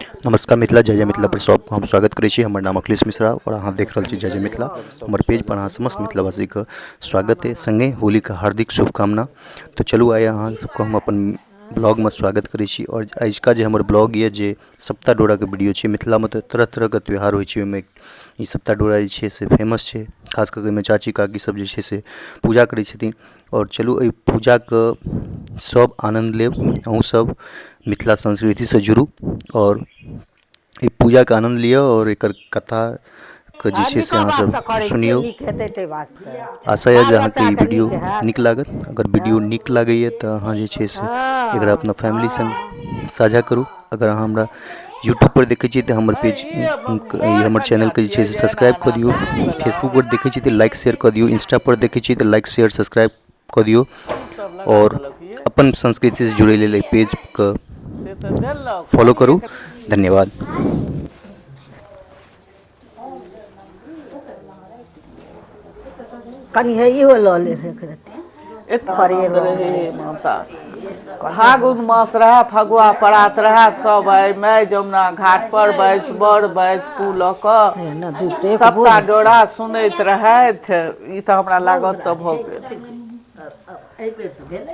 नमस्कार मिथिला, जय जय मिथिला पर सबको हम स्वागत करै छी। हमर नाम अखिलेश मिश्रा और अहाँ देख रहल छी जय जय मिथिला। हमर पेज पर अहाँ समस्त मिथिलावासी के स्वागत है, संगे होली के हार्दिक शुभकामना। तो चलू आइ अहाँ सबको हम अपन ब्लॉग में स्वागत करै छी। और आइका जे हमर ब्लॉग ये जे सप्ता डोरा के वीडियो छै। मिथिला में तो तरह तरह के त्यौहार होइ छै, ओहिमे ई सप्ता डोरा जे छै से फेमस छै। खास करके में चाची काकी सब जे छै से पूजा करै छथिन। और चलू एहि पूजा के सब आनंद लेब, अहूँ सब मिथिला संस्कृति से जुड़ू और ई पूजा के आनंद लियो और एकर कथा के जे छै से अहाँ सब सुनियो। आशा है जे अहाँ के ई वीडियो नीक लागत। अगर वीडियो नीक लागैए तो अहाँ जे छै से एकरा अपना फैमिली संग साझा करू। अगर अहाँ हमरा यूट्यूब पर देखै छी तो हमर पेज हमर चैनल के जे छै से सब्सक्राइब कऽ दियौ। फेसबुक पर देखै छी तो लाइक शेयर कऽ दियौ। इंस्टा पर देखै छी तो लाइक शेयर सब्सक्राइब कऽ दियौ। और अपन संस्कृति से जुड़े लेल पेज के फॉलो करू। धन्यवाद। कनी है इहो लऽ ले फागुन मास रहा, फगुआ परात रहा, सब माय जमुना घाट पर बैस बर बैस पुलक सप्ता डोरा सुनैत रहैथ। ई तऽ हमरा लागत तऽ भऽ गेल।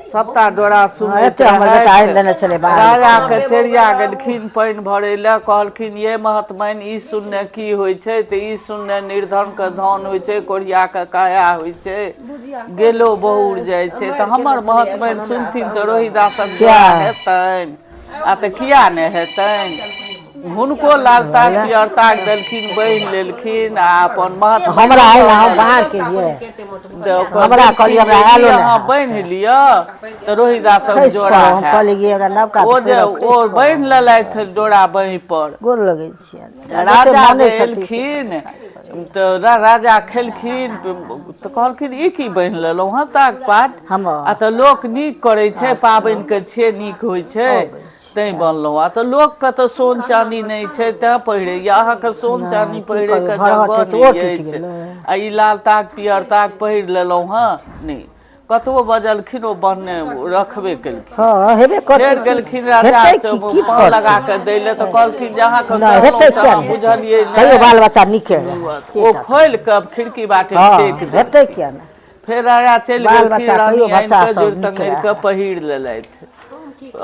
सप्ता डोरा सुनैत रहैथ। राजा के चेरिया गेलखिन पानि भरै लए, कहलखिन ये महात्मन ई शून्य की होइ छै? तऽ ई शून्य निर्धन के धन होइ छै, कोढ़िया के काया होइ छै, गेलो बहुर जाइ छै। तऽ हमर महात्मन सुनथिन तऽ रोहिदासक डोरा हेतनि, आ तऽ किया नहि हेतनि? हुनको लालताक पियरताक देलखिन, बान्हि लेलखिन आ अपन अहाँ बान्हि लिअ तऽ रोहिदासक डोरा हैत। ओ जे ओ बान्हि लेलथि डोरा बाँहि पर, राजा एलखिन तऽ राजा खेलखिन तऽ कहलखिन ई की बान्हि लेलहुँ हँ ताक पात? आ तऽ लोक नीक करै छै, पाबनिके छियै, नीक होइ छै तैँ बनलहुँ। आ तऽ लोकके तऽ सोन चानी नहि छै तैँ पहिरैए। अहाँके सोन चानी पहिरैके जगह नहि अछि आ ई लाल ताक पियर ताक पहिर लेलहुँ हँ नहि। कतबो बजलखिन ओ बहने रखबे केलखिन। फेर गेलखिन राजा पान लगा कऽ दै लए तऽ कहलखिन जे अहाँके कहलहुँ से अहाँ बुझलियै नहि। ओ खोलि कऽ खिड़की बाटे फेंक देलखिन। फेर राजा चलि गेलखिन, रानी आनि कऽ जोड़ि टंगरि कऽ पहिर लेलथि।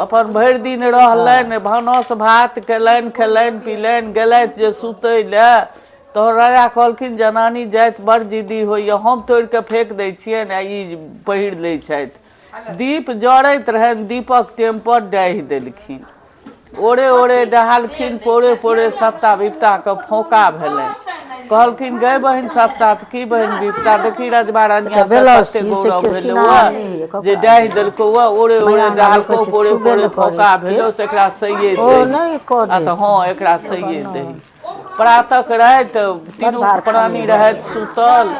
अपन भरि दिन रहलनि, भानस भात केलनि, खेलनि पिलनि, गेलथि जे सुतै लए। तऽ राजा कहलखिन जनानी जाइत बड़ जिद्दी होइए, हम तोड़ि कऽ फेंक दै छियनि आ ई पहिर लै छथि। दीप जरैत रहनि, दीपक टेम पर डाहि देलखिन। ओरे ओरे डहालखिन, पोरे पोरे सप्ता विपताके फौका भेलनि। कहलखिन गै बहिन सप्ता तऽ की बहिन विपता? देखी रजबा रनिया कते गौरव भेलौ जे डाहि देलकौ, ओरे ओरे डहालकौ, पोरे पोरे फौका भेलौ से एकरा सहिए दही। आ तऽ हँ एकरा सहिए दही। प्रातः राति तीनू प्राणी रहथि सुतल।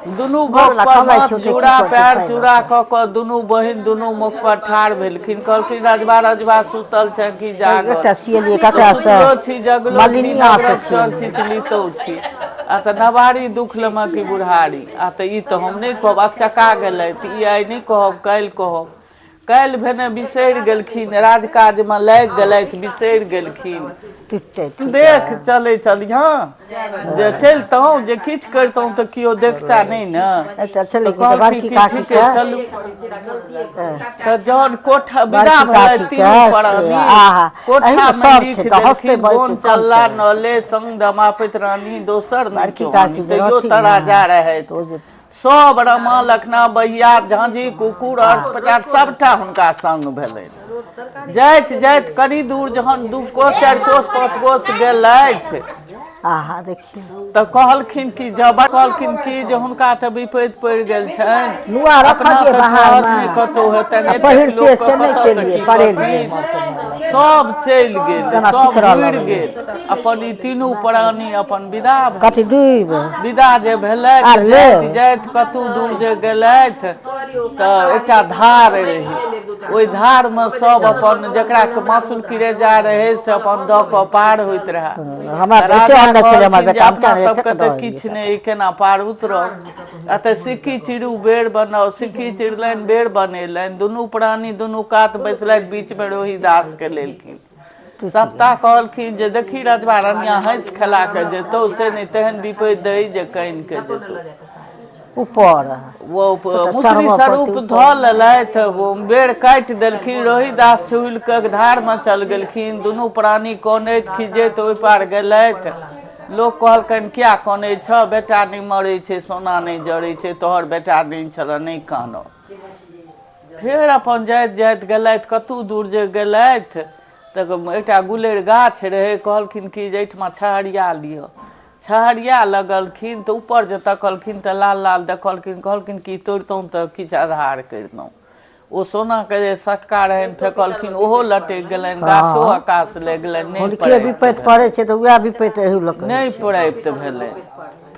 दुनू मुख पर माथ जूड़ा, पैर चूड़ा कऽ कऽ दुनू बहिन दुनू मुख पर ठाढ़ भेलखिन। कहलखिन रजबा रजबा सुतल छै कि जागल? सुतलो छी जगलो छी, नवरस चर्चित लितौ छी। आ तऽ नवारी दुख लमऽ की बुढ़ारी। आ तऽ ई तऽ हम नहि कहब, अचका गेलथि ई आइ नहि कहब काल्हि कहब। काल्हि भेने बिसरि गेलखिन, राजकाजमे लागि गेलथि बिसरि गेलखिन। देख चलै चलिहँ जे चलितहुँ, जे किछु करितहुँ तऽ केओ देखता नहि ने। तऽ कहलखिन कि ठीके चलू। तऽ जहन कोठा विदा भेलथि तीनू प्राणी, कोठामे लिख देलखिन बोन चल्ला नले संग दमापति रानी दोसर नहीं क्यों आनी। तैयो तरा जा रहथि सब रमा लखना बहिया झाँझी कुकुर अर्थपटार सबटा हुनका संग भेलनि। जाइत जाइत कनी दूर जहन 2 कोस 4 कोस 5 कोस गेलथि तऽ कहलखिन कि कहलखिन कि जे हुनका तऽ विपैत पड़ि गेल छनि, अपना तऽ ठहर नहि कतहु हेतनि, एतेक लोकके कतऽसँ की करथिन? सब चलि गेल, सब घुरि गेल। अपन ई तीनू प्राणी अपन विदा जे भेलथि, जाइत जाइत कतहु दूर जे गेलथि तऽ एकटा धार रहै। ओहि धारमे सब अपन जकरा मासुल किरेजा रहै से अपन दऽ कऽ पार होइत रहए। राजा कहलखिन जे अपना सबके तऽ किछु नहि, केना पार उतरब? आ तऽ सिक्की चिड़ू बेर बनाउ, सिक्की चिरलनि बेर बनेलनि। दुनू प्राणी दुनू कात बैसलथि, बीचमे रोहिदासके लेलखिन। सप्ताह कहलखिन जे देखी रजबा रनिया हँस खेला के जेतौ से नहीं तेहन विपत्ति दई जे कान के जेतौ ऊपर वो मुसरी स्वरूप धऽ लेलथि बेड़ काटि देलखिन रोहिदास छुल के धार में चल गेलखिन दुनू प्राणी कनैत खिजैत ओहि पार गेलथि लोक कहलकनि क्या कनै छ बेटा नहीं मरै छै सोना नहीं जड़ै छै तोहर बेटा नहीं छल नहीं कानऽ फेर अपन जाइत जाइत गेलथि कतू दूर जे गेलथि तऽ एकटा गुलेर गाछ रहे कहलखिन कि जे एहिठमा छहरिया लिअ छहरिया लगलखिन तऽ ऊपर जे तकलखिन तऽ लाल लाल देखलखिन कहलखिन कि तोड़ितहुँ तऽ किछु आधार करितहुँ ओ सोनाके जे सटका रहनि फेंकलखिन ओहो लटकि गेलनि गाछो आकाश लागि गेलनि विपत्ति पड़ै छै तऽ वएह विपत्ति नहि प्राप्त भेलै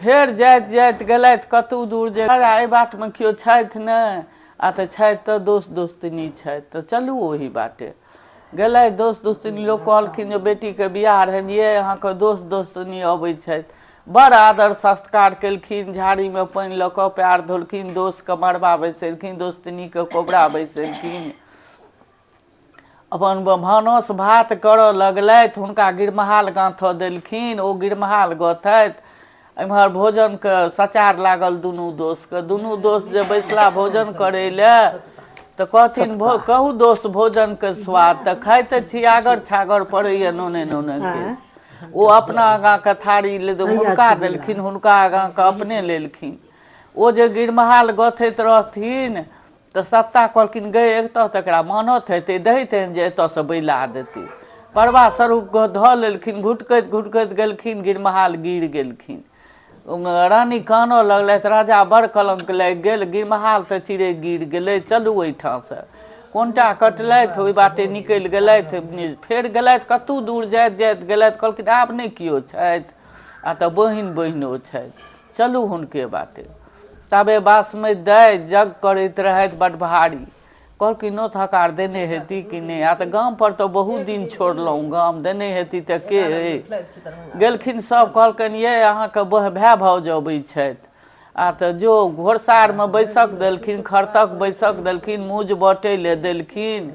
फेर जाइत जाइत गेलथि कतू दूर जे एहि बाटमे केओ छथि नहि आ तऽ छथि तऽ दोस्त दोस्तनी छथि तऽ चलू ओही बाटे गेलथि दोस्त दोस्तनी लोक कहलखिन जे बेटीके बियाह रहनि ये अहाँके दोस्त दोस्तनी अबैत छथि बड़ आदर सत्कार केलखिन झाड़ीमे पानि लऽ कऽ पएर धोलखिन दोस्तके मड़बा बैसेलखिन दोस्तनीके कोबरा बैसेलखिन अपन भानस भात करऽ लगलथि हुनका गिरमहाल गाँथऽ देलखिन ओ गिरमहाल गथैत एम्हर भोजनके सचार लागल दुनू दोस्त जे बैसला भोजन करै लए तऽ कहथिन कहू दोस्त भोजनके स्वाद तऽ खाइते छी आगर छागर पड़ैए नोने के ओ अपना आगाँके थारी हुनका देलखिन हुनका आगाँके अपने लेलखिन ओ जे गिरमहाल गथैत रहथिन तऽ सप्ताह कहलखिन गए एतऽ तकरा मानत हेतै दहितनि जे एतऽसँ बैला देतै परबा स्वरूप धऽ लेलखिन घुटकैत गेलखिन गिरमहाल गिर गेलखिन रानी कानऽ लगलथि राजा बड़ कलंक लागि गेल गिरमहाल तऽ चिड़ै गिर गेलै चलू ओहिठामसँ कोनटा कटलथि ओहि बाटे निकलि गेलथि फेर गेलथि कतू दूर जाइत जाइत गेलथि कहलखिन आब नहि केओ छथि आ तऽ बहिनो छथि चलू हुनके बाटे ताबे बासमति दाइ जग करैत रहथि बड्ड भारी कहलखिन नोत हकार देने हेती कि नहि आ तऽ गाम पर तऽ बहुत दिन छोड़लहुँ गाम देने हेती तऽ के गेलखिन सब कहलकनि ये अहाँके भाय भाउज अबैत छथि आ तऽ जो घोड़सारमे बैसक देलखिन खरतक बैसक देलखिन मूज बटै ले देलखिन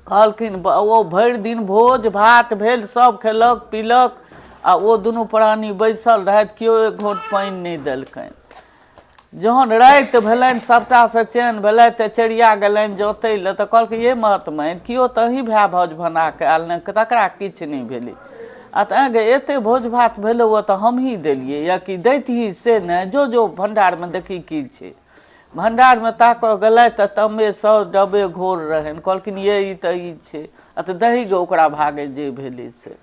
कहलखिन ओ भरि दिन भोज भात भेल सब खेलक पीलक आ ओ दुनू प्राणी बैसल रहथि केओ एक घोंट पानि नहि देलकनि जहन राति भेलनि सबटासँ चैन भेलथि तऽ चढ़िया गेलनि जोतै लए तऽ कहलकै ये महात्मा केओ तऽ अहीँ भाय भौज बना कऽ आयल नहि तकरा किछु नहि भेलै आ तऽ आगे एते भोज भात भेलै ओ तऽ हमही देलियै या कि दैतही से नहि जो भंडारमे देखी की छै भंडारमे ताकऽ गेलथि तऽ तम्बे 100 डब्बे घोर रहनि कहलखिन ये ई तऽ ई छै आ तऽ दही गऽ ओकरा भागे जे भेलै से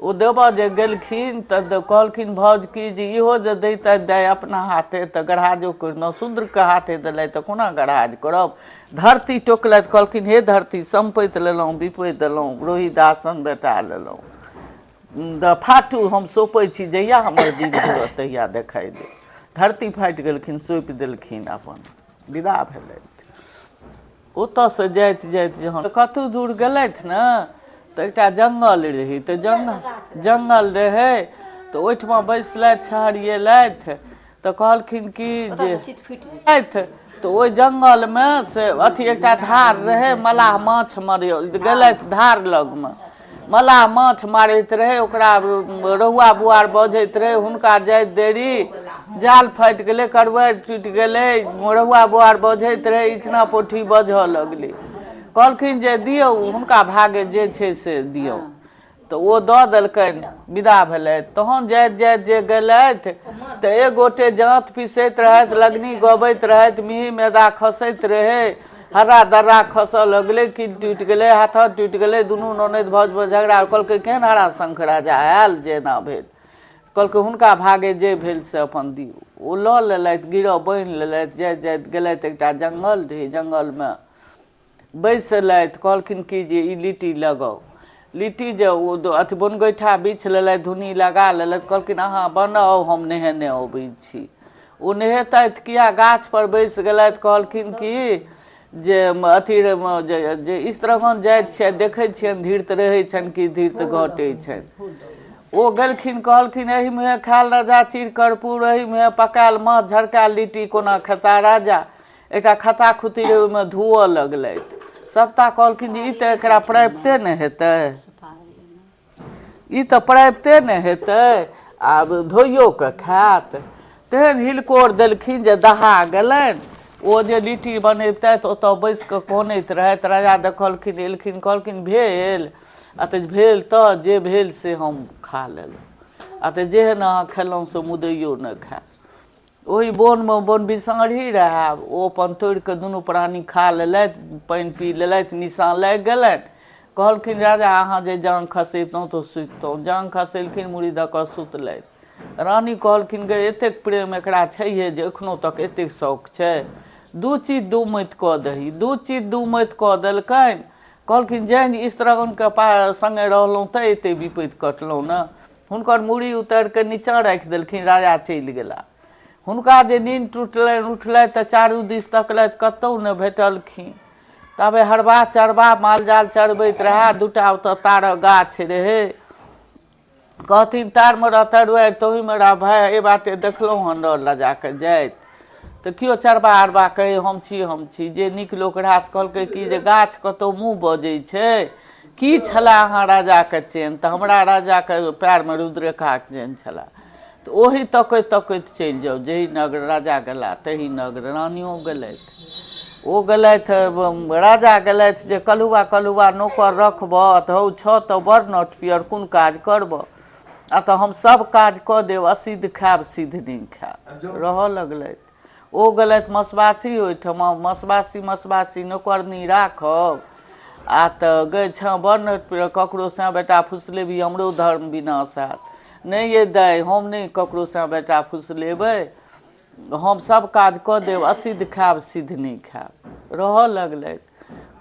ओ देबऽ जे गेलखिन तऽ कहलखिन भौज की जे इहो जे दैतथि दाइ अपना हाथे तऽ गढ़ाजो करिनहुँ शूद्रके हाथे देलथि तऽ कोना गढ़ाज करब धरती टोकलथि कहलखिन हे धरती सम्पति लेलहुँ विपति देलहुँ रोहिदासन बेटा लेलहुँ फाटू हम सौंपै छी जहिया हमर दिन होत तहिया देखाइ दे धरती फाटि गेलखिन सौंपि देलखिन अपन विदा भेलथि ओतऽसँ जाइत जाइत जहन कतहु दूर गेलथि ने तऽ एकटा जंगल रही तऽ जंगल रहै तऽ ओहिठमा बैसलथि छहरिएलथि तऽ कहलखिन कि जे तऽ ओहि जंगलमे से अथी एकटा धार रहै मलाह माछ मारै गेलथि धार लगमे मलाह माछ मारैत रहै ओकरा रहुआ बुआर बजैत रहै हुनका जाइत देरी जाल फाटि गेलै करुआरि टुटि गेलै रहुआ बुआर बजैत रहै इचना पोठी बजऽ लगलै कहलखिन जे दियौ हुनका भागे जे छै से दियौ तऽ ओ दऽ देलकनि विदा भेलथि तहन जाइत जाइत जे गेलथि तऽ एक गोटे जाँत पीसैत रहथि लगनी गबैत रहथि मिही मैदा खसैत रहै हर्रा दर्रा खसऽ लगलै कील टुटि गेलै हाथ टुटि गेलै दुनू ननद भौज झगड़ा कहलकै केहन हरा शंख राजा आयल जेना भेल कहलकै हुनका भागे जे भेल से अपन दियौ ओ लऽ लेलथि गिरह बान्हि लेलथि जाइत जाइत गेलथि एकटा जंगल रहै जंगलमे बैसलथि कहलखिन कि जे ई लिट्टी लगाउ लिट्टी जे ओ अथी बनगैठा बिछ लेलथि धुनी लगा लेलथि कहलखिन अहाँ बनाउ हम नहेने अबै छी ओ नहेतथि किया गाछ पर बैसि गेलथि कहलखिन कि जे अथी जे इस्त्रगन जाइत छियै देखै छियनि धीर्त रहै छनि कि धीर्त घटै छनि ओ गेलखिन कहलखिन एहि मुँहे खायल राजा चीर कर्पूर एहि मुँहे पकायल माछ झरकायल लिट्टी कोना खेता राजा एकटा खता खुती ओहिमे धुअऽ लगलथि सप्ता कहलखिन जे ई तऽ एकरा प्राप्ते ने हेतै, ई तऽ प्राप्ते ने हेतै, आब धोइयो कऽ खायत। तेहन हिलकोर देलखिन जे दहा गेलनि। ओ जे लिट्टी बनेबतथि ओतऽ बैसि कऽ कनैत रहथि। राजा देखलखिन, एलखिन, कहलखिन भेल? आ तऽ भेल तऽ जे भेल से हम खा लेलहुँ, आ तऽ जेहन अहाँ खेलहुँ से मुदैयो नहि खायब। ओहि बोनमे बोन बिसाँढ़ी रहै, ओ अपन तोड़ि कऽ दुनू प्राणी खा लेलथि, पानि पी लेलथि, निशान लागि गेलनि। कहलखिन राजा अहाँ जे जाँघ खसेतहुँ तऽ सुतितहुँ। जाँघ खसेलखिन, मुड़ी दऽ कऽ सुतलथि। रानी कहलखिन गै एतेक प्रेम एकरा छैहे जे एखनो तक एतेक शौक छै, दू चीज दू मति कऽ दही। दू चीज दू मति कऽ देलकनि। कहलखिन जेहन स्त्रगणके सङ्गे रहलहुँ तऽ एतेक विपत्ति कटलहुँ ने। हुनकर मूड़ी उतारि कऽ नीचाँ राखि देलखिन, राजा चलि गेला। हुनका जे नींद टूटलनि, उठलथि तऽ चारू दिस तकलथि, कतहु नहि भेटलखिन। तबे हरबा चरबा मालजाल चरबैत रहए, दूटा ओतऽ तारक गाछ रहै। कहथिन तारमे रह तरुआरि तऽ ओहिमे रह भाय, एहि बाटे देखलहुँ हँ नर लजा कऽ जाइत। तऽ केओ चरबा अरबा कहै हम छी। जे नीक लोक रहै से कहलकै कि जे गाछ कतहु मुँह बजै छै, की छलए अहाँ राजाके चेन? तऽ हमरा राजाके पएरमे रुद्रेखा चेन छलए। तऽ ओही तकैत तकैत चलि जाउ, जेही नगर राजा गेला तही नगर रानियो गेलथि। ओ गेलथि, राजा गेलथि जे कल्हुआ नौकर रखबह तऽ हौ छऽ तऽ बड़ नट पियर, कोन काज करबह? आ तऽ हम सब काज कऽ देब, असिद्ध खायब सिद्ध नहि खायब। रहऽ लगलथि। ओ गेलथि मसबासी ओहिठमा, मसबासी नौकरनी राखब। आ तऽ गै छँ बड़ नट पियर, ककरो से बेटा फुसलेबही हमरो धर्म विनाश हैत। नहि ये दाइ, हम नहि ककरो से बेटा फुसलेबै, हम सब काज कऽ देब, असिद्ध खायब सिद्ध नहि खायब। रहऽ लगलथि।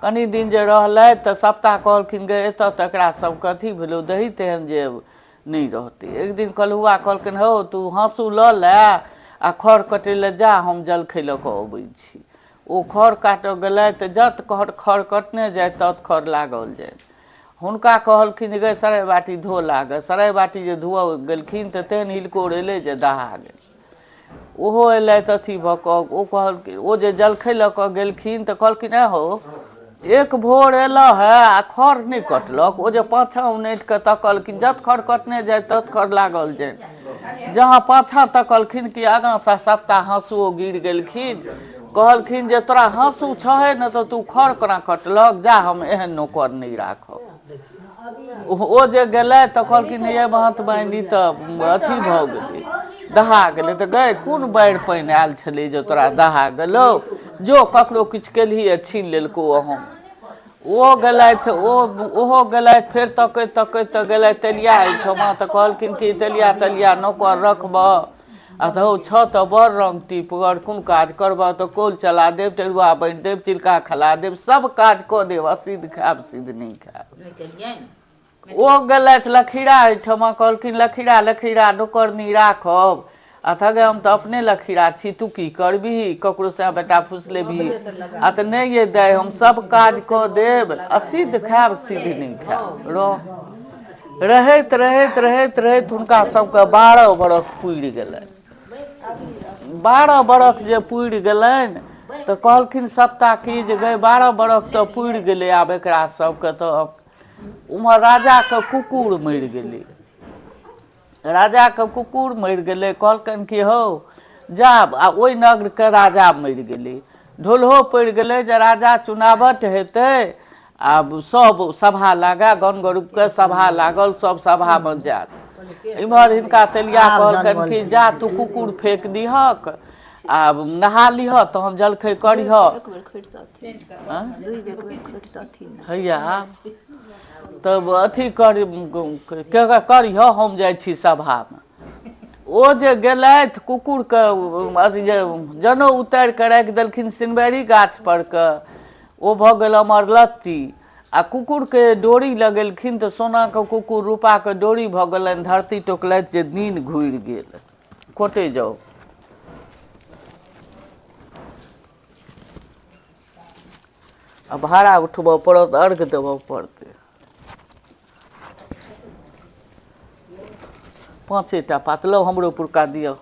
कनि दिन जे रहलथि तऽ सप्ता कहलखिन गै एतऽ तऽ एकरा सबके अथी भेलौ, दही तेहन जे नहि रहतै। एक दिन कल्हुआ कहलखिन हौ तू हाँसू लऽ लए आ खढ़ कटै लए जा, हम जलखै लऽ कऽ अबै छी। ओ खढ़ काटऽ गेलथि, जत खढ़ कटने जाय तत खढ़ लागल जाय। हुनका कहलखिन गै सराय बाटी धो लागऽ। सराय बाटी जे धोअ गेलखिन तऽ तेहन हिलकोर अयलै जे दहा गेल। ओहो अयलथि अथी भऽ कऽ। ओ कहलखिन, ओ जे जलखै लऽ कऽ गेलखिन तऽ कहलखिन ऐ हौ एक भोर अयलऽ है आ खढ़ नहि कटलक। ओ जे पाछाँ उनटि कऽ तकलखिन, जत खढ़ कटने जाय तत खढ़ लागल जाय। जहाँ पाछाँ तकलखिन कि आगाँसँ सप्ता हाँसुओ गिर गेलखिन। कहलखिन जे तोरा हाँसू छहे ने तऽ तू खढ़ कोना कटलक, जा हम एहन नौकर नहि राखब। ओ जे गेलथि तऽ कहलखिन ये महात्माइन ई तऽ अथी भऽ गेलै, दहा गेलै। तऽ गै कोन बाढ़ि पानि आयल छलै जे तोरा दहा गेलौ? जो ककरो किछु केलही छीन लेलकौ हम। ओ गेलथि, ओहो गेलथि, फेर तकैत तकैत तऽ गेलथि तेलिया एहिठमा। तऽ कहलखिन कि तेलिया नौकर रखबह, आ तऽ हौ छऽ तऽ बड़ रङ्ग टीपगर, कोन काज करबह? तऽ कोल चला देब, टेरुआ बान्हि देब, चिल्का खला देब, सब काज कऽ देब, असिद्ध खायब सिद्ध नहि खायब। ओ गेलथि लखीरा एहिठमा। कहलखिन लखीरा नौकरनी राखब। आ थगे हम तऽ अपने लखीरा छी, तू की करबिही? ककरो से बेटा फुसलेबही? आ तऽ नहि ये दाइ, हम सब काज कऽ देब, असिद्ध खायब सिद्ध नहि खायब। रहैत रहैत रहैत रहैत हुनका सबके 12 बरख पुरि गेलनि। 12 बरख जे पुरि गेलनि तऽ कहलखिन सप्ता की जे गै 12 बरख तऽ पुरि गेलै, आब एकरा सबके तऽ उम्हर राजाके कुकुर मरि गेलै। राजाके कुकुर मरि गेलै। कहलकनि कि हौ जा, आ ओहि नगरके राजा मरि गेलै। ढोलहो पड़ि गेलै जे राजा चुनावट हेतै, आब सब सभा लागा, गणगौरवके सभा लागल, सब सभामे जायत। इम्हर हिनका तेलिया कहलकनि कि जा तू कुकुर फेंक दिहक, आ नहा लिहऽ तहन जलखै करिहऽ। हैया तब अथी करिहऽ, हम जाइ छी सभामे। ओ जे गेलथि कुकुरके अथी जे जनउ उतारि कऽ राखि देलखिन सिनबेरी गाछ पर के, ओ भऽ गेल अमरलत्ती। आ कुकुरके डोरी लगेलखिन तऽ सोनाके कुकुर रूपाके डोरी भऽ गेलनि। धरती टोकलथि जे दिन घुरि गेल। कोटे जाउ। आ भाड़ा उठबऽ पड़त, अर्घ देबऽ पड़तै। 5टा पात लो हमरो पुरका दिअ।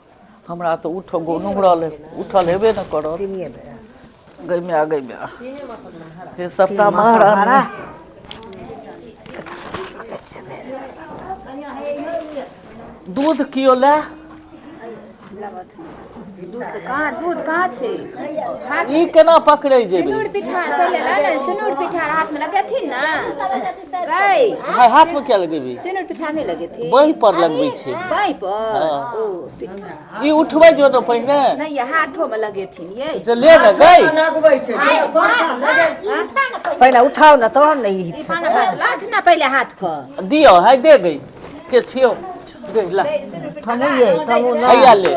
हमरा तऽ उठल हेबे ने करत। गई में ये सप्ताह महारानी दूध कियो ले दूध कहाँ छे ई केना पकड़े जेबे सिनूर पिठार पहले ना सिनूर पिठार हाथ में लगेथिन ना गई हाथ में क्या लगेबी सिनूर पिठार नहीं लगेथिन बही पर लगबे छे बाई पर ओ ई उठबै जो तो पहिने नहीं ये हाथों में लगेथिन ये तो ले ना गई पहले उठाओ ना तो नहीं लाज ना पहले हाथ पर दियो है दे गई के छियो दे ला थमू ये थमू ना हैया ले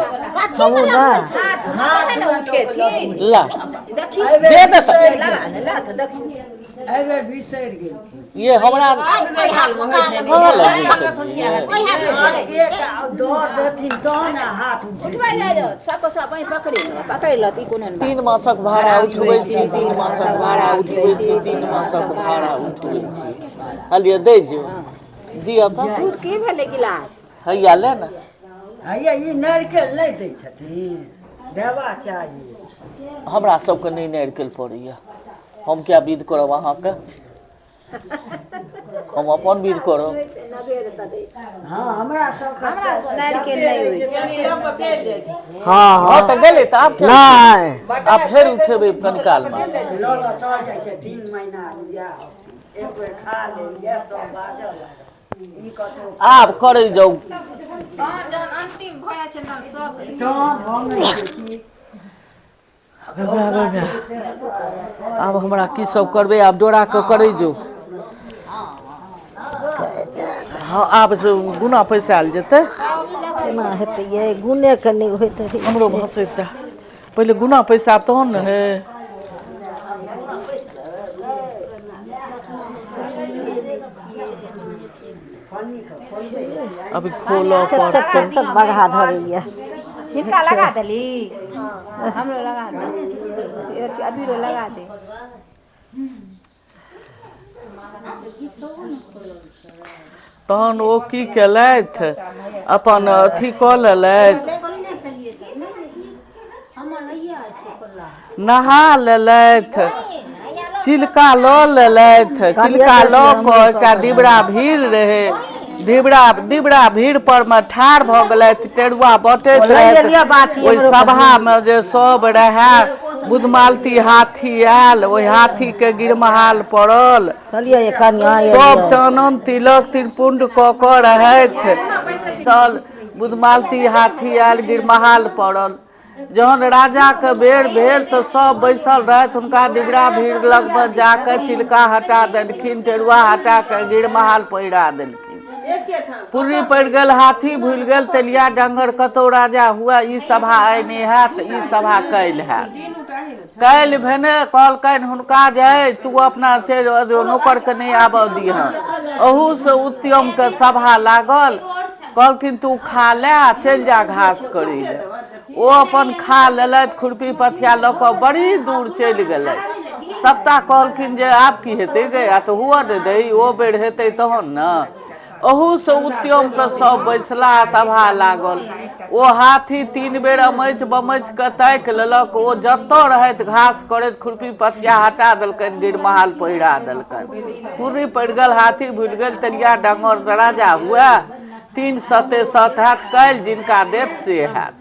थमू ना हाथ ना उठेथिन ला देखी दे दे लगा ना ला तो देखी एबे बिसर गेल ये हमरा कोई हाल में होय छै कहाँ लगबे छे कोई हाल में होय छै एक दो देथिन तहन हाथ उठे उठबै ले जो सबको सब वही पकड़ ल ती कोन 3 मासक भाड़ा उठबै छी 3 मासक भाड़ा उठबै छी 3 मासक भाड़ा उठबै छी हलिए दे जो दिया तो दूध की भेले गिलास हैया ले ना हैया ई नारिकेल नहीं दै छथिन देवा चाहिए हमरा सबके नहीं नारिकेल पड़ैया हम क्या विध करब अहाँके हम अपन विध करब हां हमरा सब हमरा नारिकेल नहीं होय छै हाँ हाँ तो गेले तो आप नहीं आप फिर उठेबै कनिकाल में लऽ चल जाइ छै 3 महीना या एक बेर खा ले गैस तो बाजल ई कतो आप करे जाऊ अंतिम भय छै न सब तो भंगै छै की आब हमरा की सब करबै आब डोरा के करे जो हाँ आब से गुना पैसा आयल जेतै केना हेतै ये गुने के नहीं होइत रही हमरो भसैता पहिले गुना पैसा तहन न है अभी खोलो चट बगहा धरैया हिनका लगा देली हमरो लगा दे अभी रो लगा दे तहन ओ की केलथि अपन अथी कऽ लेलथि नहा लेलथि चिलका लऽ लेलथि चिलका लऽ कऽ एकटा डिबरा भीड़ रहै डिबरा भीड़ पर में ठाढ़ भऽ गेलथि टेरुआ बटैत रहथि ओहि सभामे जे सब रहै बुधमालती हाथी आयल ओहि हाथी के गिरमहाल पड़ल सब चानन तिलक त्रिपुंड कऽ कऽ रहथि तल बुधमालती हाथी आयल गिरमहाल पड़ल जहन राजा के बेर भेल तो सब बैसल रहथि हुनका डिबरा भीड़ लग में जाके चिलका हटा देलखिन टेरुआ हटा के गिरमहाल पहिरा देलखिन पुर्री पड़ गेल हाथी भूल गेल तेलिया डंगर कतौ राजा हुआ ई सभा आइ नहीं हैत ई सभा कैल हैत कैल भेने कहलकनि हुनका जे तू अपना चलि नौकर के नहीं आबऽ दिहन अहू से उत्तम के सभा लागल कहलखिन तू खा ले चलि जा घास करै ले ओ अपन खा लेलथि खुरपी पथिया लऽ कऽ बड़ी दूर चलि गेलथि सप्ताह कहलखिन जे आब की हेतै गे आ तऽ हुअ दे दही ओ बेर हेतै तहन ने अहू से उत्तम के सब बैसला सभा लागल ओ हाथी 3 बेर अमैच बमैच के ताकि लेलक ओ जतऽ रहैत घास करैत खुरपी पथिया हटा देलकनि गिरमहाल पहिरा देलकनि पुर्री पड़ि गेल हाथी भूल गेल तेलिया डंगर राजा हुए 3 सते सत हैत काल्हि जिनका देत से हैत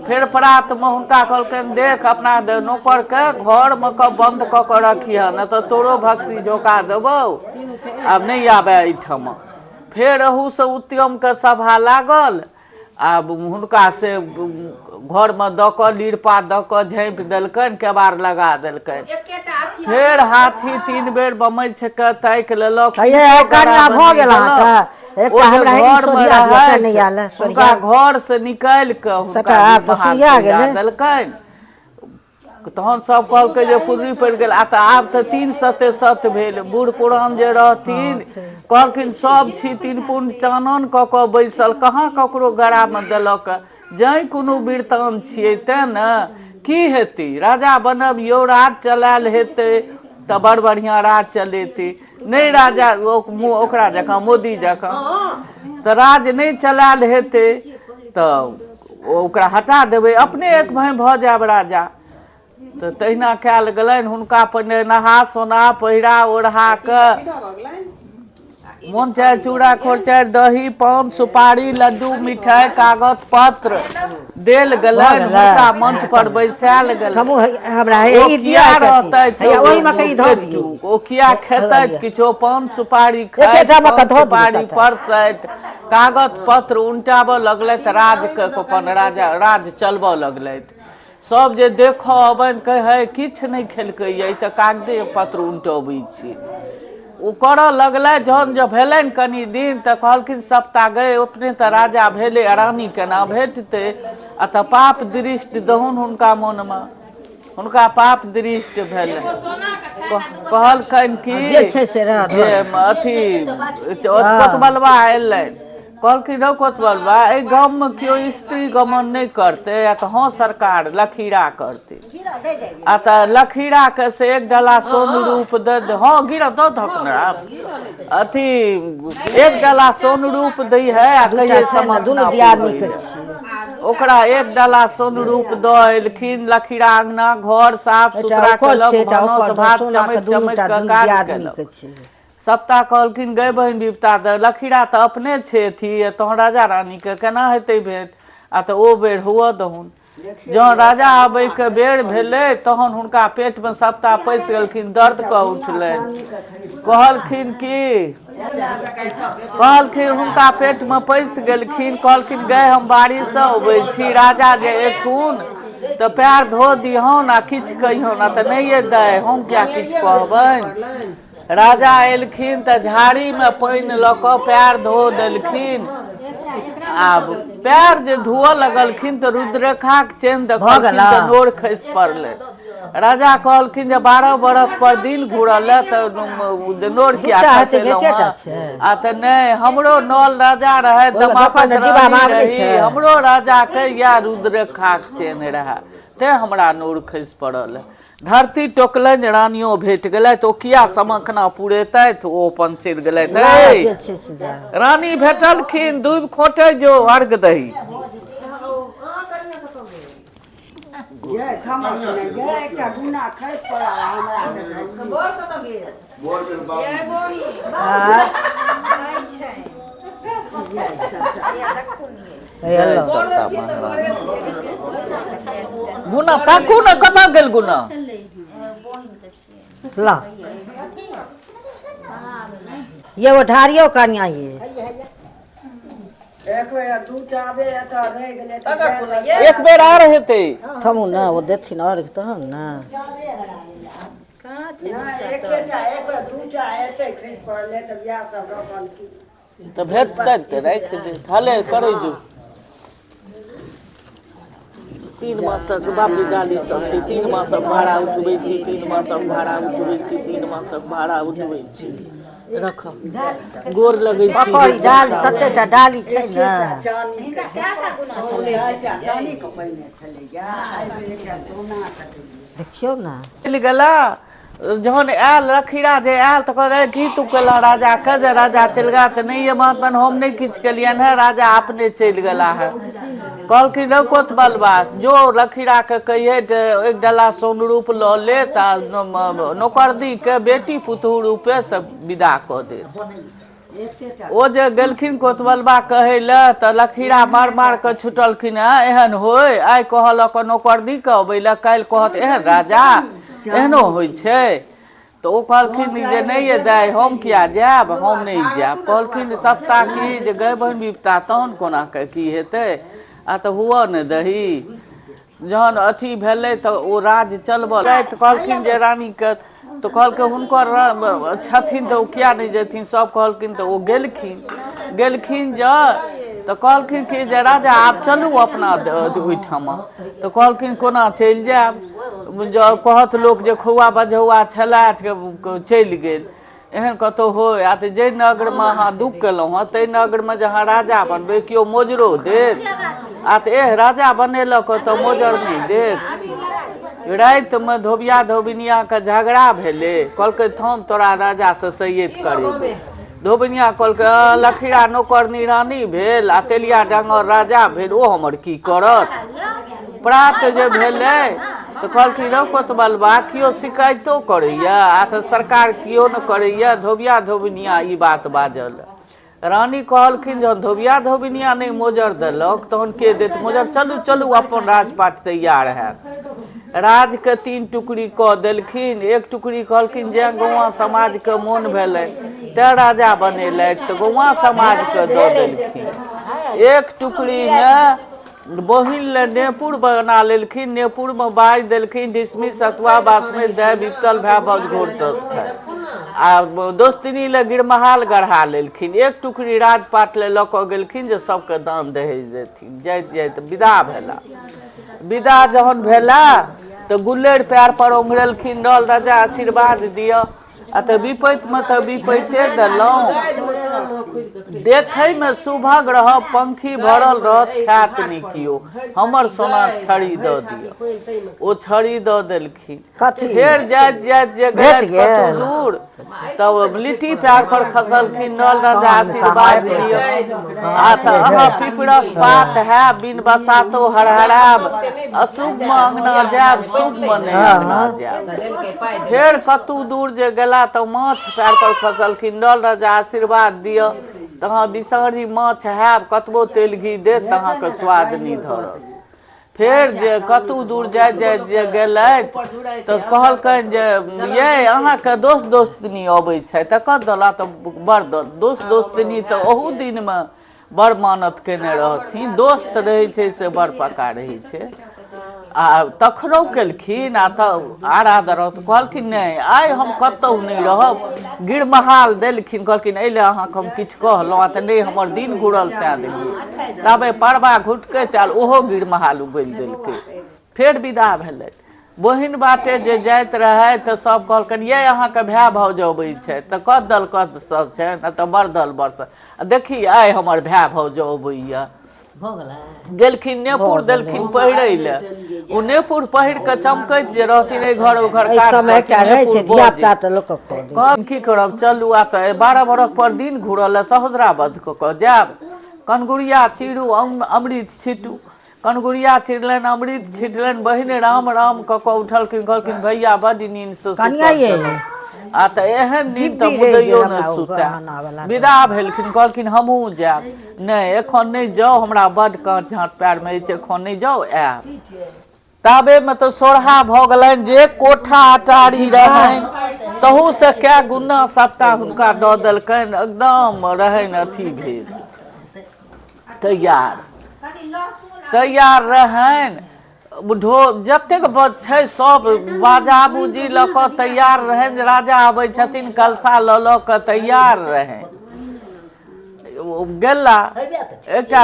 फिर प्रात में हुनका कहलकनि देख अपना नौकर के घर में बंद कऽ के रखिह न तऽ तोरो भक्सी झोंका देबौ आब नहीं आबे एहिठाम फेर अहू से उत्तम के सभा लागल आब हुनका से घर में दऽ कऽ लीरपा दऽ कऽ झाँपि देलकनि केबाड़ लगा देलकनि फेर हाथी 3 बेर बमैछ के ताकि लेलक हुनका घर से निकालि कऽ हुनका देलकनि तहन सब कहलकै जे पुर्री पड़ि गेल आ तऽ आब तऽ 3 सते सत भेल बूढ़ पुरान जे रहथिन कहलखिन सब छी 3 पुण्ड चानन कऽ कऽ बैसल कहाँ ककरो गड़ा में देलक जै कोनो वृतान छियै तेँ ने की हेतै राजा बनबियौ राज चलायल हेतै तऽ बड़ बढ़िआँ राज चलेतै नहीं राजा ओकरा जकाँ मोदी जकाँ तऽ राज नहीं चलायल हेतै तऽ ओकरा हटा देबै अपने एक भाई भऽ जायब राजा तो तहिना कयल गेलनि। हुनका पहिने नहा सोना पहिरा ओढ़ा कऽ मोन चारि चूड़ा खोरचारि दही पान सुपारी लड्डू मिठाई कागज पत्र देल गेलनि। हुनका मंच पर बैसायल गेलनि। ओ किया रहतै ओ किया खेतै किछो पान सुपारी सुपारी परसैत कागज पत्र उल्टाबऽ लगलथि। राज के अपन राज चलबऽ लगलथि। सब जे देखऽ अबनि कहे किछु नहि खेलकैया ई तऽ कागजे पत्र उल्टबै छै। ओ करऽ लगलै। जहन जब भेलनि कनि दिन तऽ कहलखिन सप्ताह गए अपने तऽ राजा भेलै रानी केना भेटतै। आ तऽ पाप दृष्टि दहुन हुनका मोनमे हुनका पाप दृष्टि भेलनि। कहलखिन कि जे अथी कोतबलबा अयलनि। कहलखिन रौ कोतबलबा एहि गाममे केओ स्त्री गमन नहि करतै। आ तऽ हँ सरकार लखीरा करतै। आ तऽ लखीराके से 1 डाला सोन रूप दऽ हँ गिर दऽ धकना अथी 1 डाला सोन रूप दै है आ कहिए समझना ओकरा 1 डाला सोन रूप दऽ एलखिन। लखीरा अंगना घर साफ सुथरा केलक भानस भात चमैक चमैक कऽ काज केलक। सप्ताह कहलखिन गए बहिन विपता तऽ लखीरा तऽ अपने छै अथी तहन राजा रानीके केना हेतै भेंट। आ तऽ ओ बेर हुअ दहुन। जहन राजा आबैके बेर भेलै तहन हुनका पेटमे सप्ताह पैसि गेलखिन। दर्द कऽ उठलनि। कहलखिन हुनका पेटमे पैसि गेलखिन। कहलखिन गए हम बाड़ीसँ अबै छी राजा जे एथुन तऽ पैर धो दिहौन आ किछु कहियौन। आ तऽ नहिये दाइ हम किया किछु कहबनि। राजा एलखिन तऽ झाड़ीमे पानि लऽ कऽ पैर धो देलखिन। आब पैर जे धोअ लगलखिन तऽ रुद्ररेखाक चेन्ह देखलखिन तऽ नोर खसि पड़लै। राजा कहलखिन जे 12 बरस पर दिन घुरल तऽ नोर किया खसेलहुँ। आ तऽ नहि हमरो नौल राजा रहै दमापत रानी रही हमरो राजाके इएह रुद्ररेखाक चेन्ह रहै तेँ हमरा नोर खसि पड़ल। धरती टोकलनि रानियो भेट गेलथि। ओ किया समखना पुरेतथि ओ अपन चलि गेलथि। रानी भेटलखिन दूबि खोटै जो अर्घ दही। गुना ताकू ने कतऽ गेल गुना ला ये वो ढारियो कन्या ये एक बेर आ रहे थे थमू ना वो देथिन अर्घ तहन ना। तऽ भेटतै तऽ राखि दे थाले करै जो 3 मासक बापी डाली सब छै। 3 मासक भाड़ा उठबै छी 3 मासक भाड़ा उठबै छी 3 मासक भाड़ा उठबै छी। रख गोर लगै छी पकड़ी डाल कतेटा डाली छै ने देखियौ ना चलि गेला। जहन आयल लखीरा जे आयल तऽ कहल की तू केलह राजा के जे राजा चलि गेला। तऽ नहीं ये महात्मन हम नहीं किछु केलियनि है राजा अपने चलि गेला है। कहलखिन रौ कोतबलबा जो लखीरा के कहिए 1 डाला सोन रूप लऽ लेत आ नौकरदी के बेटी पुतहु रूपे से विदा कऽ दे। ओ जे गेलखिन कोतबलबा कहै लए तऽ लखीरा मार मार कऽ छुटलखिन। एहन होय आइ कहलक नौकरदी के अबै लए काल्हि कहत एहन राजा एहनो होइ छै। तऽ ओ कहलखिन जे नहीं ये दाइ हम किया जायब हम नहीं जायब। कहलखिन सप्ताह की जे गए बहिन विपता तहन कोना के की हेतै। आ तऽ हुअ ने दही। जहन अथी भेलै तऽ ओ राज चलबऽ तऽ कहलखिन जे रानीके तऽ कहलकै हुनकर छथिन तऽ ओ किया नहीं जेथिन। सब कहलखिन तऽ ओ गेलखिन जे तऽ कहलखिन कि जे राजा आब चलू अपना ओहिठाम। तऽ कहलखिन कोना चलि जायब। कहत लोक जे खौआ बझौआ छलथि चलि गेल एहन कतहु होय। आ तऽ जाहि नगरमे अहाँ दुख केलहुँ हँ ताहि नगरमे जे अहाँ राजा बनबै केओ मोजरो देत। आ तऽ राजा बनेलक तऽ मोजर नहीं देत। रातिमे धोबिया धोबिनियाके झगड़ा भेलै। कहलकै थाम तोरा राजासँ सैयत करेबै। धोबिनिया कहलकै लखीरा नौकरनी रानी भेल आ तेलिया डांगर राजा भेल ओ हमर की करत। प्रात जे भेलै तो कहलखिन रौ कोतवालबा कियो शिकायतो करैया आ तऽ सरकार कियो न करैया धोबिया धोबिनिया ई बात बाजल। रानी कहलखिन जहन धोबिया धोबिनिया नहीं मोजर देलक तहन के देत मोजर, चलू चलू अपन राजपाट तैयार हैत। राज के 3 टुकड़ी कऽ देलखिन, 1 टुकड़ी कहलखिन जे गौवा समाज के मोन भेलै तैं राजा बनेलथि तऽ गौवा समाज के दऽ देलखिन। 1 टुकड़ी ने बहिन ले नेपुर बना लेलखिन, नेपुर में बाज देलखिन ढिसमी सतुआ बासमति दह बिपतल भए भज घोर सत आ दोस्तिनी ले गिरमहाल गढ़ा लेलखिन। 1 टुकड़ी राजपाट ले लऽ कऽ गेलखिन जे सबके दान दहेज देथिन। जाइत जाइत विदा भेला। विदा जहन भेला तऽ गुल्लेर पैर पर ओंघरेलखिन, रल राजा आशीर्वाद दिअ। आ तऽ विपत्तिमे तऽ विपत्ते देलहुँ, देखैमे सुभग रहब पंखी भरल रहत ख्यात नहि कियो, हमर सोनाक छड़ी दऽ दिअ। ओ छड़ी दऽ देलखिन। फेर जाइत जाइत जे गेलथि कतहु दूर तब लिट्टी पैर पर खसलखिन, रल राजा आशीर्वाद दिअ। आ तऽ अहाँ पिपरक पात है बिन बसातो हरहराब, अशुभमे अङ्गना जायब शुभमे नहि अङ्गना जायब। फेर कतहु दूर जे गेला तऽ माछ पैर पर खसलखिन, रल राजा आशीर्वाद दिअ तहाँ बिसहरी माछ हैब, कतबो तेल घी देत अहाँके स्वाद नहि धरत। फेर जे कतहु दूर जाइत जाइत जे गेलथि तऽ कहलकनि जे ये अहाँके दोस्त दोस्तनी अबैत छै तऽ कत दला तऽ बड़ दोस्त दोस्तनी तऽ ओहू दिनमे बड़ मानत केने रहथिन। दोस्त रहै छै से बड़ पक्का रहै छै। आ तखनो केलखिन आ तऽ आराधर तऽ कहलखिन नहि आइ हम कतहु नहि रहब। गिरमहाल देलखिन, कहलखिन एहि लए अहाँके हम किछु कहलहुँ आ तऽ नहि हमर दिन घुरल तैँ देलियै। तबे परबा घुटकैत आयल ओहो गिरमहाल उगलि देलकै। फेर विदा भेलथि। बहिन बाटे जे जाइत रहै तऽ सब कहलकनि ये अहाँके भाय भाउज अबैत छै तऽ कत दल कत सब छै ने तऽ बरदल बरस देखी आइ हमर भाय भाउज अबैया। गेलखिन नेपुर देलखिन पहिरै ले, ओ नेपुर पहिर कऽ चमकैत जे रहथिन एहि घर ओ घर की करब चलू आ तऽ 12 बरख पर दिन घुरल सहोदरा बध कऽ कऽ जायब। कनगुड़िया चीरू अमृत छिटू, कनगुड़िया चिरलनि अमृत छिटलनि, बहिने राम राम कऽ कऽ उठलखिन, कहलखिन भैया बड्ड नींद से आ तऽ एहन नींद तऽ मुदैयो न सुतै। विदा भेलखिन, कहलखिन हमहूँ जायब। नहि एखन नहि जाउ, हमरा बड्ड काँच हाथ पैरमे अछि, एखन नहि जाउ आयब। ताबेमे तऽ सोरहा भऽ गेलनि, जे कोठा अटारी रहनि तहू से कए गुना सत्ता हुनका दऽ देलकनि, एकदम रहनि अथी भेल तैयार रहनि। जतेक छै सब बाजा बूजी लऽ कऽ तैयार रहनि, राजा अबै छथिन कलशा लऽ लऽ कऽ तैयार रहनि। गेला एकटा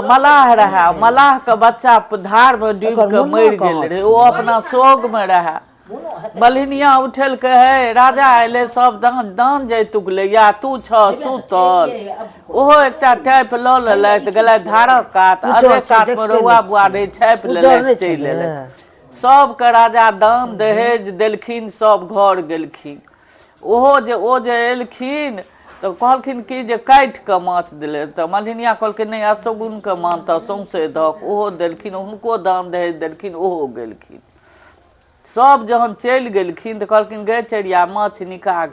मलाह रहै, मलाहके बच्चा धारमे डूबि कऽ मरि गेल रहै, ओ अपना शोकमे रहै। मलिनिया उठल कहे राजा अयले सब दान जैतुक लैया तू छ सुतल। ओहो एकटा टाइप लऽ लेलथि, गेलथि धारक कात, अधे कातमे रौआ बुआ रहै छापि लेलथि चलि एलथि। सबके राजा दान दहेज देलखिन, सब घर गेलखिन। ओ जे एलखिन तऽ कहलखिन कि जे काटि कऽ माछ देले तऽ मलिनिया कहलखिन नहि अशगुनके मानता सौंसे धक, ओहो देलखिन, हुनको दान दहेज देलखिन, ओहो गेलखिन। सब जहन चलि गेलखिन तऽ कहलखिन गै चेरिया माछ निकाग।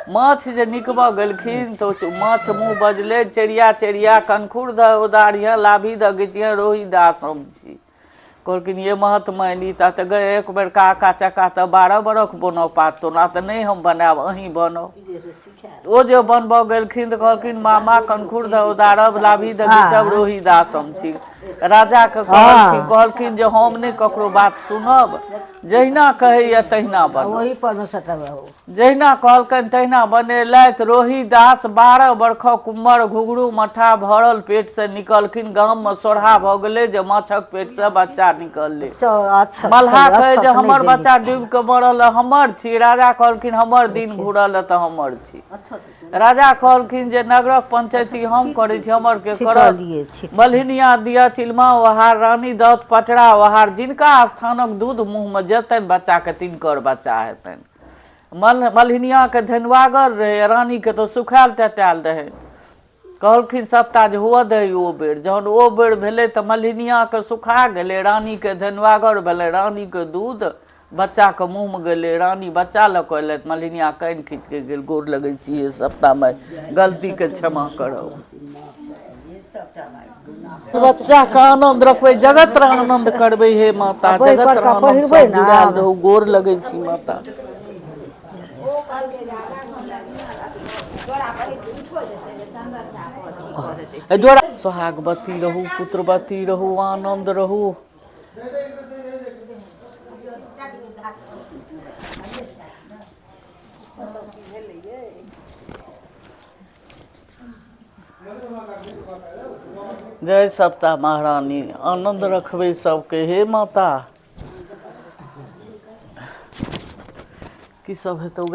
माछ जे निकबऽ गेलखिन तऽ माछ मुँह बजलै चेरिया चेरिया कनखुर द उदारिया लाभी द गिचिया रोही दास हम छी। कहलखिन ये महतमैली ता तऽ गए एक बेर काका चक्का तऽ 12 बरख बनऽ पातो ना तऽ नहीं हम बनाब अहीं बनाओ। ओ जे बनबऽ गेलखिन तऽ कहलखिन मामा कनखुर द उदारब लाभी द गिचब रोही दास हम छी। राजा के कहलखिन जे हम नहीं ककरो बात सुनब, जहिना कहैया तहिना बन। जहिना कहलकनि तहिना बनेलथि। रोही दास 12 बरखक उमर घुघरू मठा भरल पेट से निकलखिन। गाम में सोरहा भऽ गेलै जे माछक पेट से बच्चा निकललै। मल्हा कहे जे हमर बच्चा डूबि कऽ मरल हमर छी। राजा कहलखिन हमर दिन घुरल तऽ हमर छी। राजा कहलखिन जे नगरक पंचायती हम करै छी, हमर के करत। मल्हिनिया दिया चिलमा ओहार रानी दौत पटरा ओहार, जिनका स्थानक दूध मुँह में जेतनि बच्चा के तिनकर बच्चा हेतनि। मल्हिनिया के धनवागर रहे, रानी के तो सुखायल टटायल रहे। कहलखिन सप्ताह जे हुअ दही ओ बेर, जहन ओ बेर भेलै तऽ मल्हिनियाके सुखा गेलै, रानीके धनवागर भेलै, रानीके दूध बच्चाके मुँहमे गेलै, रानी बच्चा लऽ कऽ अयलथि, मल्हिनिया कानि खींच के गेल, गोर लगै छी सप्ताह माय, गलतीके क्षमा करब। बच्चाके आनंद रखबै, जगत रऽ आनंद करबै हे माता, जगत रऽ आनंद सब जुड़ायल रहू, गोर लगै छी माता। जोड़ा सोहागवती रहू, पुत्रवती रहू, आनंद रहू। जय सप्ता महारानी, आनंद रखबै सबके हे माता। की सब हेतौ।